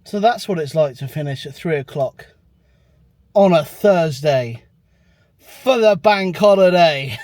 So that's what it's like to finish at 3 o'clock on a Thursday for the bank holiday.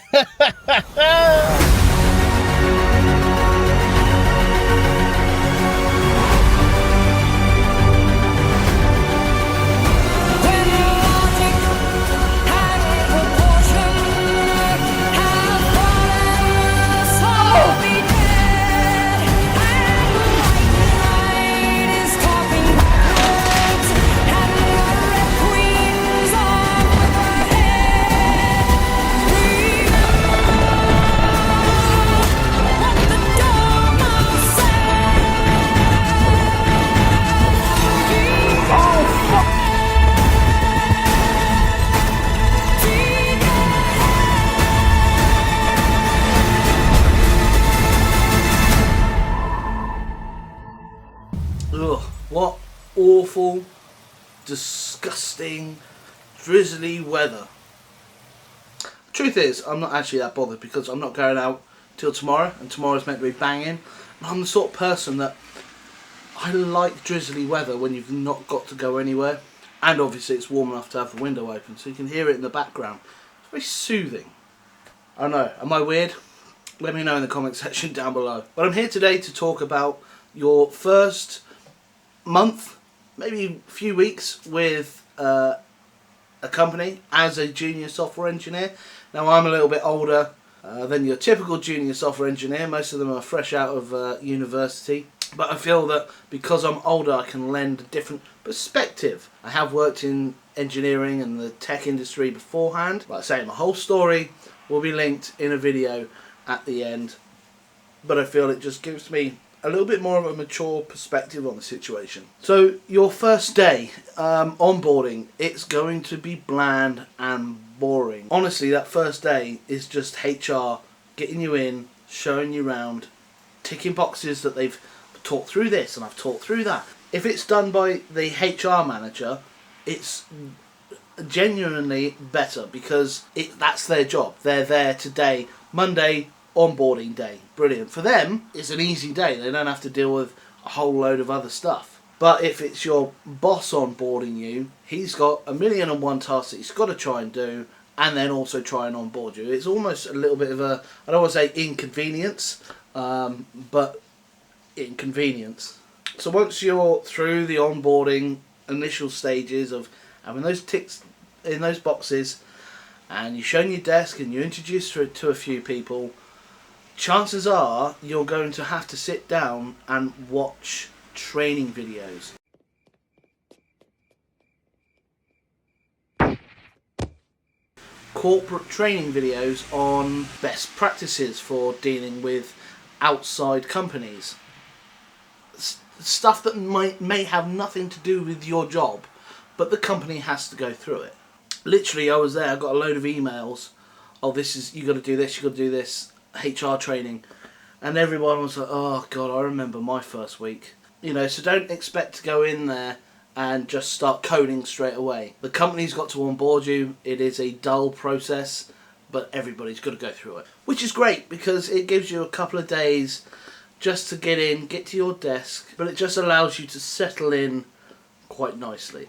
Ugh, what awful, disgusting, drizzly weather. Truth is, I'm not actually that bothered because I'm not going out till tomorrow, and tomorrow's meant to be banging. And I'm the sort of person that I like drizzly weather when you've not got to go anywhere, and obviously it's warm enough to have the window open so you can hear it in the background. It's very soothing. I don't know, am I weird? Let me know in the comment section down below. But I'm here today to talk about your first month, maybe a few weeks with a company as a junior software engineer. Now I'm a little bit older than your typical junior software engineer. Most of them are fresh out of university, but I feel that because I'm older I can lend a different perspective. I have worked in engineering and the tech industry beforehand. Like I say, my whole story will be linked in a video at the end, but I feel it just gives me a little bit more of a mature perspective on the situation. So your first day onboarding, it's going to be bland and boring. Honestly, that first day is just HR getting you in, showing you around, ticking boxes that they've talked through this and I've talked through that. If it's done by the HR manager, it's genuinely better because that's their job. They're there today, Monday, onboarding day. Brilliant. For them, it's an easy day. They don't have to deal with a whole load of other stuff. But if it's your boss onboarding you, he's got 1,000,001 tasks that he's got to try and do, and then also try and onboard you. It's almost a little bit of a, I don't want to say inconvenience, but inconvenience. So once you're through the onboarding initial stages of having those ticks in those boxes, and you've shown your desk and you're introduced to a few people, chances are you're going to have to sit down and watch training videos. Corporate training videos on best practices for dealing with outside companies. Stuff that may have nothing to do with your job, but the company has to go through it. Literally, I was there, I got a load of emails. Oh, this is, you got to do this, you got to do this. HR training, and everyone was like, oh god, I remember my first week. You know, so don't expect to go in there and just start coding straight away. The company's got to onboard you. It is a dull process, but everybody's got to go through it, which is great because it gives you a couple of days just to get in, get to your desk, but it just allows you to settle in quite nicely.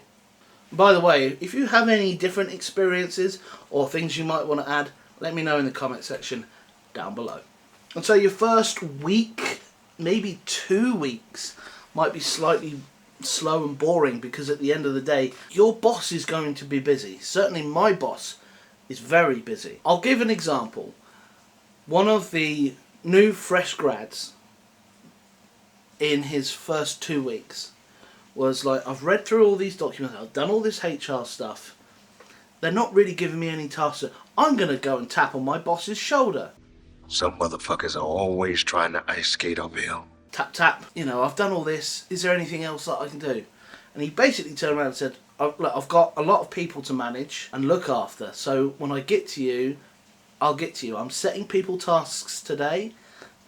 By the way, if you have any different experiences or things you might want to add, let me know in the comment section down below. And so your first week, maybe 2 weeks, might be slightly slow and boring because at the end of the day, your boss is going to be busy. Certainly my boss is very busy. I'll give an example. One of the new fresh grads in his first 2 weeks was like, I've read through all these documents, I've done all this HR stuff, they're not really giving me any tasks, so I'm going to go and tap on my boss's shoulder. Some motherfuckers are always trying to ice skate uphill. Tap, tap, you know, I've done all this, is there anything else that I can do? And he basically turned around and said, look, I've got a lot of people to manage and look after, so when I get to you, I'll get to you. I'm setting people tasks today.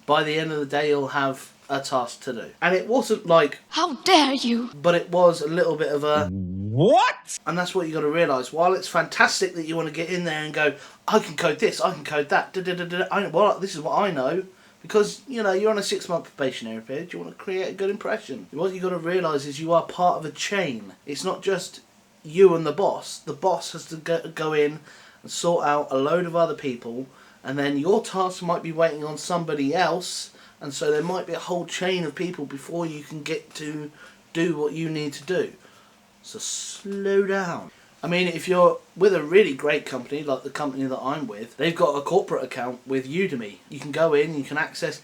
By the end of the day, you'll have a task to do. And it wasn't like, how dare you? But it was a little bit of a, what? And that's what you got to realise. While it's fantastic that you want to get in there and go, I can code this, I can code that, well, this is what I know, Because, you know, you're on a 6-month probationary period, you want to create a good impression. What you've got to realise is you are part of a chain. It's not just you and the boss. The boss has to go in and sort out a load of other people, and then your task might be waiting on somebody else, and so there might be a whole chain of people before you can get to do what you need to do. So slow down. I mean, if you're with a really great company, like the company that I'm with, they've got a corporate account with Udemy. You can go in, you can access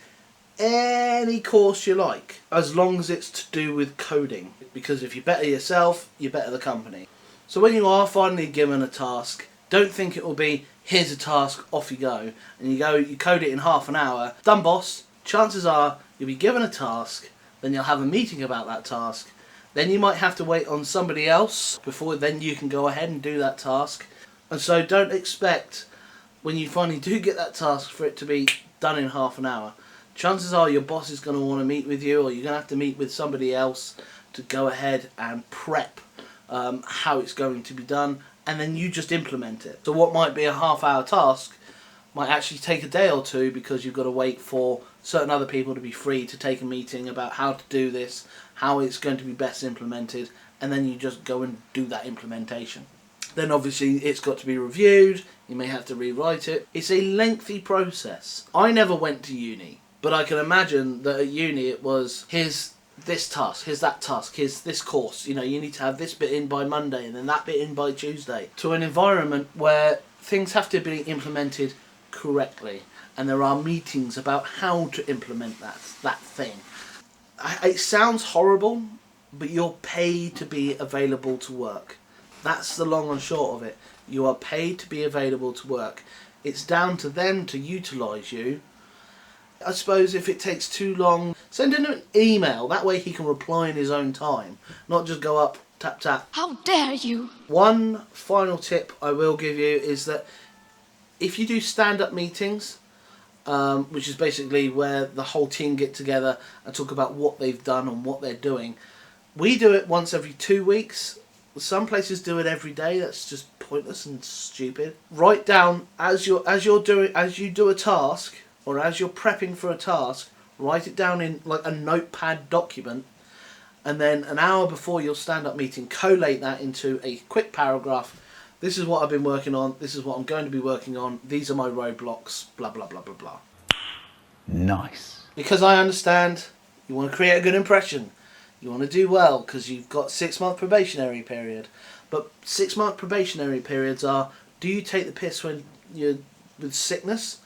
any course you like, as long as it's to do with coding. Because if you better yourself, you better the company. So when you are finally given a task, don't think it will be, here's a task, off you go. And you code it in half an hour. Done, boss. Chances are you'll be given a task, then you'll have a meeting about that task. Then you might have to wait on somebody else before then you can go ahead and do that task. And so don't expect, when you finally do get that task, for it to be done in half an hour. Chances are your boss is going to want to meet with you, or you're going to have to meet with somebody else to go ahead and prep how it's going to be done, and then you just implement it. So what might be a half-hour task might actually take a day or two, because you've got to wait for certain other people to be free to take a meeting about how to do this, how it's going to be best implemented, and then you just go and do that implementation. Then obviously it's got to be reviewed, you may have to rewrite it. It's a lengthy process. I never went to uni, but I can imagine that at uni it was, here's this task, here's that task, here's this course, you know, you need to have this bit in by Monday and then that bit in by Tuesday, to an environment where things have to be implemented correctly, and there are meetings about how to implement that thing. It sounds horrible, but you're paid to be available to work. That's the long and short of it. You are paid to be available to work. It's down to them to utilise you. I suppose if it takes too long, send him an email. That way he can reply in his own time, not just go up, tap, tap. How dare you! One final tip I will give you is that if you do stand-up meetings, which is basically where the whole team get together and talk about what they've done and what they're doing. We do it once every 2 weeks. Some places do it every day. That's just pointless and stupid. Write down as you do a task, or as you're prepping for a task, write it down in like a notepad document, and then an hour before your stand-up meeting, collate that into a quick paragraph. This is what I've been working on, this is what I'm going to be working on, these are my roadblocks, blah blah blah blah blah. Nice. Because I understand you want to create a good impression, you want to do well because you've got 6-month probationary period. But 6-month probationary periods are, do you take the piss when you're with sickness?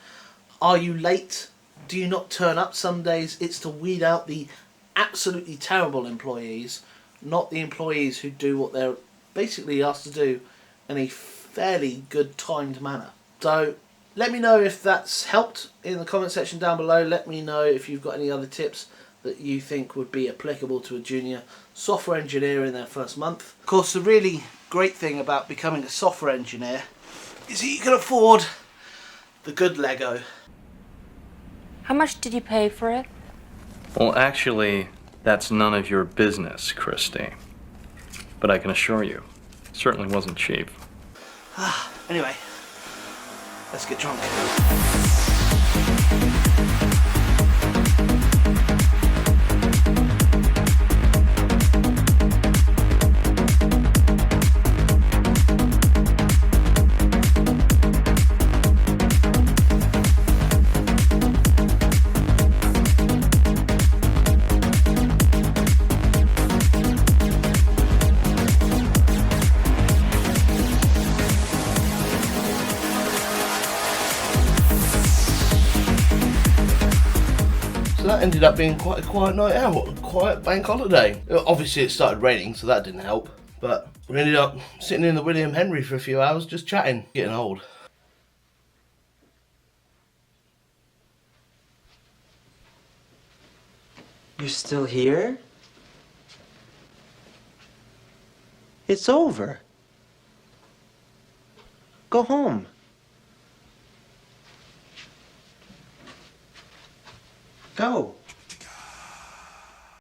Are you late? Do you not turn up some days? It's to weed out the absolutely terrible employees, not the employees who do what they're basically asked to do in a fairly good timed manner. So let me know if that's helped in the comment section down below. Let me know if you've got any other tips that you think would be applicable to a junior software engineer in their first month. Of course, the really great thing about becoming a software engineer is that you can afford the good Lego. How much did you pay for it? Well, actually, that's none of your business, Christy. But I can assure you, it certainly wasn't cheap. Anyway, let's get drunk. That ended up being quite a quiet night out, a quiet bank holiday. Obviously it started raining, so that didn't help, but we ended up sitting in the William Henry for a few hours just chatting, getting old. You're still here? It's over. Go home. Go.